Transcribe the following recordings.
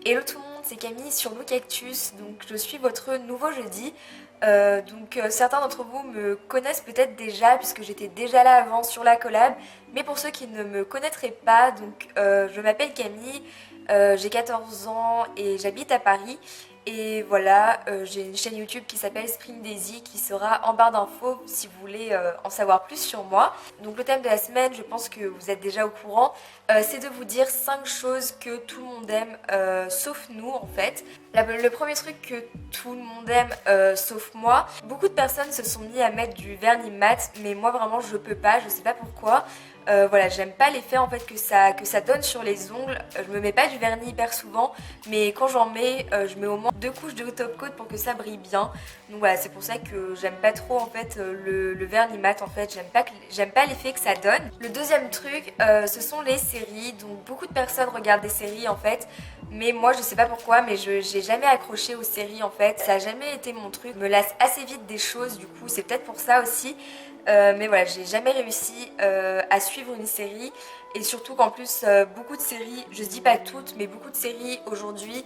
Hello tout le monde, c'est Camille sur Lou Cactus, donc je suis votre nouveau jeudi. Certains d'entre vous me connaissent peut-être déjà puisque j'étais déjà là avant sur la collab, mais pour ceux qui ne me connaîtraient pas, je m'appelle Camille, j'ai 14 ans et j'habite à Paris. Et voilà, j'ai une chaîne YouTube qui s'appelle Spring Daisy qui sera en barre d'infos si vous voulez en savoir plus sur moi. Donc le thème de la semaine, je pense que vous êtes déjà au courant, c'est de vous dire 5 choses que tout le monde aime, sauf nous en fait. Le premier truc que tout le monde aime, sauf moi, beaucoup de personnes se sont mis à mettre du vernis mat, mais moi vraiment je peux pas, je sais pas pourquoi. Voilà, j'aime pas l'effet en fait que ça donne sur les ongles. Je me mets pas du vernis hyper souvent, mais quand j'en mets, je mets au moins 2 couches de top coat pour que ça brille bien. Donc voilà, c'est pour ça que j'aime pas trop en fait le vernis mat en fait. J'aime pas l'effet que ça donne. Le deuxième truc, ce sont les séries. Donc beaucoup de personnes regardent des séries en fait, mais moi je sais pas pourquoi, mais j'ai jamais accroché aux séries en fait. Ça a jamais été mon truc. Je me lasse assez vite des choses, du coup c'est peut-être pour ça aussi. Mais voilà, j'ai jamais réussi à suivre une série et surtout qu'en plus beaucoup de séries, je dis pas toutes, mais beaucoup de séries aujourd'hui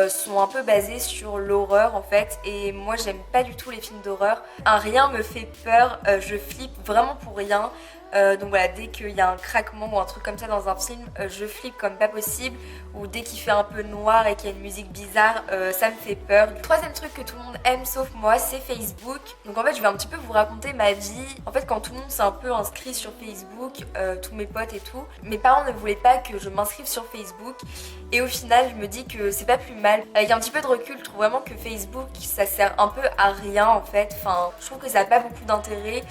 sont un peu basées sur l'horreur en fait et moi j'aime pas du tout les films d'horreur. Un rien me fait peur, je flippe vraiment pour rien. Donc voilà, dès qu'il y a un craquement ou un truc comme ça dans un film, je flippe comme pas possible. Ou dès qu'il fait un peu noir et qu'il y a une musique bizarre, ça me fait peur. Le troisième truc que tout le monde aime sauf moi, c'est Facebook. Donc en fait, je vais un petit peu vous raconter ma vie. En fait, quand tout le monde s'est un peu inscrit sur Facebook, tous mes potes et tout, mes parents ne voulaient pas que je m'inscrive sur Facebook. Et au final, je me dis que c'est pas plus mal. Avec un petit peu de recul, je trouve vraiment que Facebook, ça sert un peu à rien en fait. Enfin, je trouve que ça n'a pas beaucoup d'intérêt.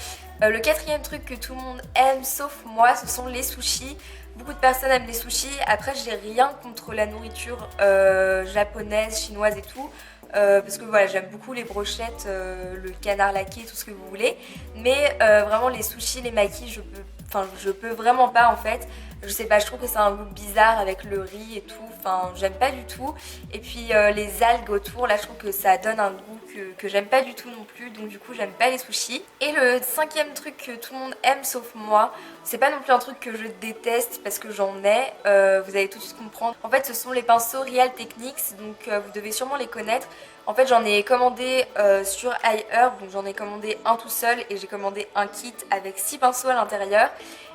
Le quatrième truc que tout le monde aime sauf moi, ce sont les sushis. Beaucoup de personnes aiment les sushis. Après, j'ai rien contre la nourriture japonaise, chinoise et tout. Parce que voilà, j'aime beaucoup les brochettes, le canard laqué, tout ce que vous voulez. Mais vraiment, les sushis, les makis, je peux vraiment pas en fait. Je sais pas, je trouve que c'est un goût bizarre avec le riz et tout. Enfin, j'aime pas du tout. Et puis les algues autour, là, je trouve que ça donne un goût que j'aime pas du tout non plus. Donc du coup, j'aime pas les sushis. Et le cinquième truc que tout le monde aime sauf moi, c'est pas non plus un truc que je déteste parce que j'en ai. Vous allez tout de suite comprendre. En fait, ce sont les pinceaux Real Techniques. Donc vous devez sûrement les connaître. En fait, j'en ai commandé sur iHerb, donc j'en ai commandé un tout seul et j'ai commandé un kit avec 6 pinceaux à l'intérieur.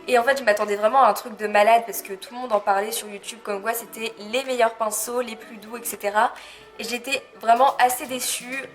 Et en fait, je m'attendais vraiment à un truc de malade parce que tout le monde en parlait sur YouTube comme quoi c'était les meilleurs pinceaux, les plus doux, etc. Et j'étais vraiment assez déçue.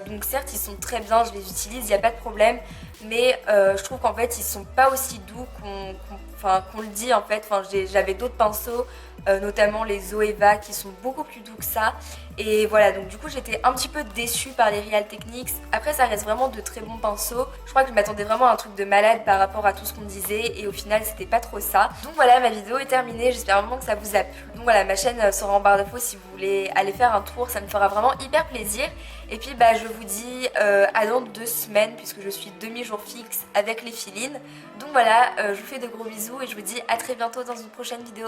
Donc certes, ils sont très bien, je les utilise, il n'y a pas de problème. Mais je trouve qu'en fait, ils sont pas aussi doux qu'on le dit en fait. Enfin, j'avais d'autres pinceaux, notamment les Zoeva, qui sont beaucoup plus doux que ça. Et voilà, donc du coup j'étais un petit peu déçue par les Real Techniques. Après ça reste vraiment de très bons pinceaux. Je crois que je m'attendais vraiment à un truc de malade par rapport à tout ce qu'on disait et au final c'était pas trop ça. Donc voilà, ma vidéo est terminée, j'espère vraiment que ça vous a plu. Donc voilà, ma chaîne sera en barre d'infos si vous voulez aller faire un tour, ça me fera vraiment hyper plaisir. Et puis bah je vous dis à dans 2 semaines puisque je suis demi-jour fixe avec les filines. Donc voilà, je vous fais de gros bisous et je vous dis à très bientôt dans une prochaine vidéo.